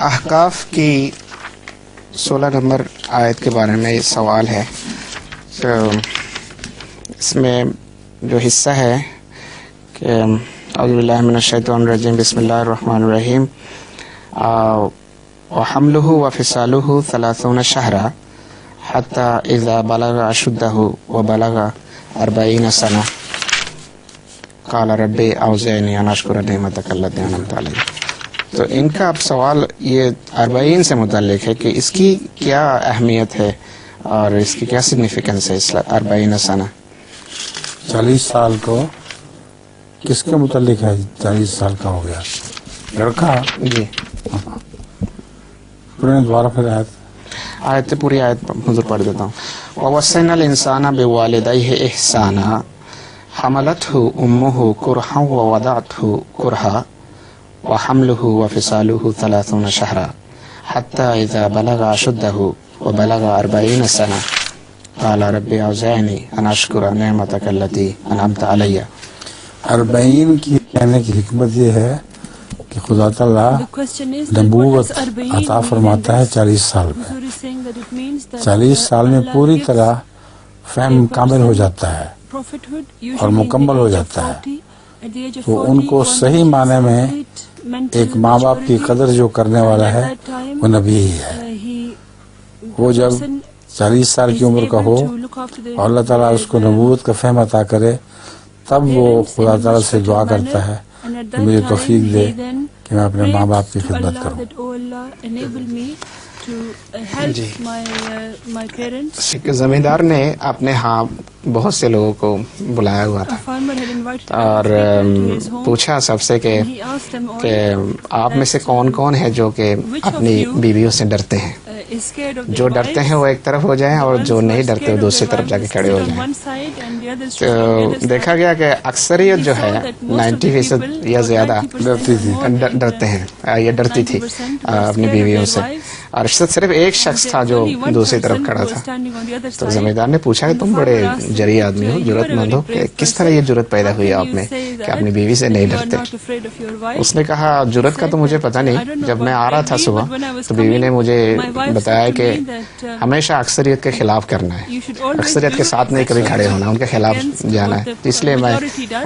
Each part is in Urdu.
احقاف کی 16 نمبر آیت کے بارے میں یہ سوال ہے. تو اس میں جو حصہ ہے کہ اعوذ باللہ من الشیطان الرجیم بسم اللہ الرحمن الرحیم وحملہ وفصالہ 30 شہرا حتی اذا بلغ اشدہ وبلغ 40 سنہ قال ربی اوزعنی ان اشکر نعمتک التی انعمت علی. تو ان کا اب سوال یہ 40 سے متعلق ہے کہ اس کی کیا اہمیت ہے اور اس کی کیا سگنیفیکنس ہے. 40 سنہ 40 سال کو کس کے متعلق ہے؟ 40 سال کا ہو گیا لڑکا. جی پورے دوبارہ پھر آیت پوری آیت حضور پڑھ دیتا ہوں. وَوَصَّيْنَا الْإِنسَانَ بِوَالِدَيْهِ إِحْسَانًا حَمَلَتْهُ أُمُّهُ كُرْهًا وَوَضَعَتْهُ كُرْهًا وحمله وفصاله 30 شهرا حتى إذا بلغ أشده وبلغ 40 سنة قال ربي أوزعني أن أشكر نعمتك التي أنعمت علي. 40 کی کہنے کی حکمت یہ ہے کہ خدا تعالیٰ نبوت عطا فرماتا ہے 40 سال میں. 40 سال میں پوری طرح فہم کامل ہو جاتا ہے اور مکمل ہو جاتا ہے. تو ان کو صحیح معنی میں ایک ماں باپ کی قدر جو کرنے والا ہے وہ نبی ہی ہے. وہ جب 40 سال کی عمر کا ہو اور اللہ تعالیٰ اس کو نبوت کا فہم عطا کرے تب وہ خدا تعالیٰ سے دعا کرتا ہے کہ مجھے توفیق دے کہ میں اپنے ماں باپ کی خدمت کروں. جی زمیندار نے اپنے ہاں بہت سے لوگوں کو بلایا ہوا تھا اور پوچھا سب سے کہ آپ میں سے کون کون ہے جو کہ اپنی بیویوں سے ڈرتے ہیں. جو ڈرتے ہیں وہ ایک طرف ہو جائیں اور جو نہیں ڈرتے وہ دوسری طرف جا کے کھڑے ہو جائیں. تو دیکھا گیا کہ اکثریت جو ہے 90% یا زیادہ ڈرتے ہیں یا ڈرتی تھی اپنی بیویوں سے اور صرف ایک شخص تھا جو دوسری طرف کھڑا تھا. تو زمیندار نے پوچھا کہ تم بڑے جرئت آدمی ہو، جرأت مند ہو، کہ کس طرح یہ جرأت پیدا ہوئی آپ میں کہ اپنی بیوی سے نہیں ڈرتے. اس نے کہا جرأت کا تو مجھے پتہ نہیں، جب میں آ رہا تھا صبح تو بیوی نے مجھے بتایا کہ ہمیشہ اکثریت کے خلاف کرنا ہے، اکثریت کے ساتھ نہیں کبھی کھڑے ہونا، ان کے خلاف جانا ہے. اس لیے میں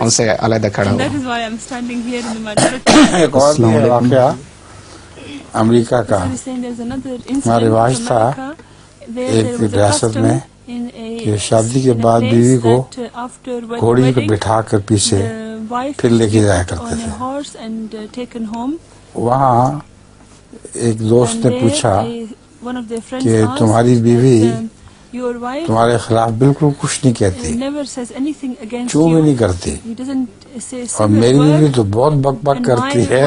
ان سے علیحدہ کھڑا ہوں. ایک اور واقعہ امریکہ کا رواج تھا ایک ریاست میں کہ شادی کے بعد بیوی کو گھوڑی پہ بٹھا کر پیچھے پھر لے کے جایا کرتے تھے. وہاں ایک دوست نے پوچھا کہ تمہاری بیوی تمہارے خلاف بالکل کچھ نہیں کہتی، چوں بھی نہیں کرتی، اور میری بیوی تو بہت بک بک کرتی ہے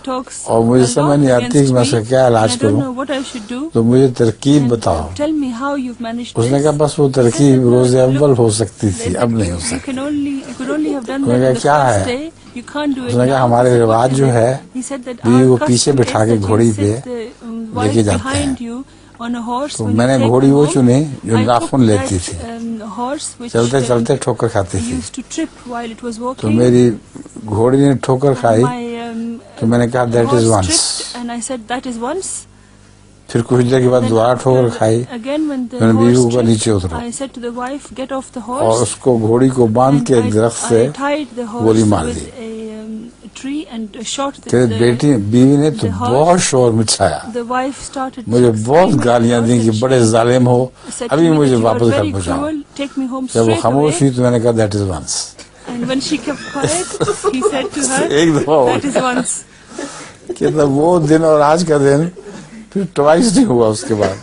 اور مجھے سمجھ نہیں آتی کہ میں اس کا کیا علاج کروں، تو مجھے ترکیب بتاؤ. اس نے کہا بس وہ ترکیب روز اول ہو سکتی تھی، اب نہیں ہو سکتی. اس نے کہا کیا ہے؟ اس نے کہا ہمارے رواج جو ہے بیوی کو پیچھے بٹھا کے گھوڑی پہ لے کے جاتے ہیں. تو میں نے گھوڑی وہ چنی جو ناخن لیتی تھی، چلتے چلتے ٹھوکر کھاتی تھی. تو میری گھوڑی نے ٹھوکر کھائی تو میں نے کہا دیٹ از ونس. پھر کچھ دیر کے بعد دوبارہ ٹھوکر کھائی. میں نے بیوی کو نیچے اترا اور اس کو گھوڑی کو باندھ کے ایک درخت سے گولی مار دی. بیوی نے تو بہت شور مچایا، مجھے بہت گالیاں دیں کہ بڑے ظالم ہو، ابھی مجھے واپس گھر پہنچاؤ. جب وہ خاموش ہوئی تو میں نے کہا دیٹ از ونس. ایک دفعہ کہ وہ دن اور آج کا دن پھر ٹوائس نہیں ہوا اس کے بعد.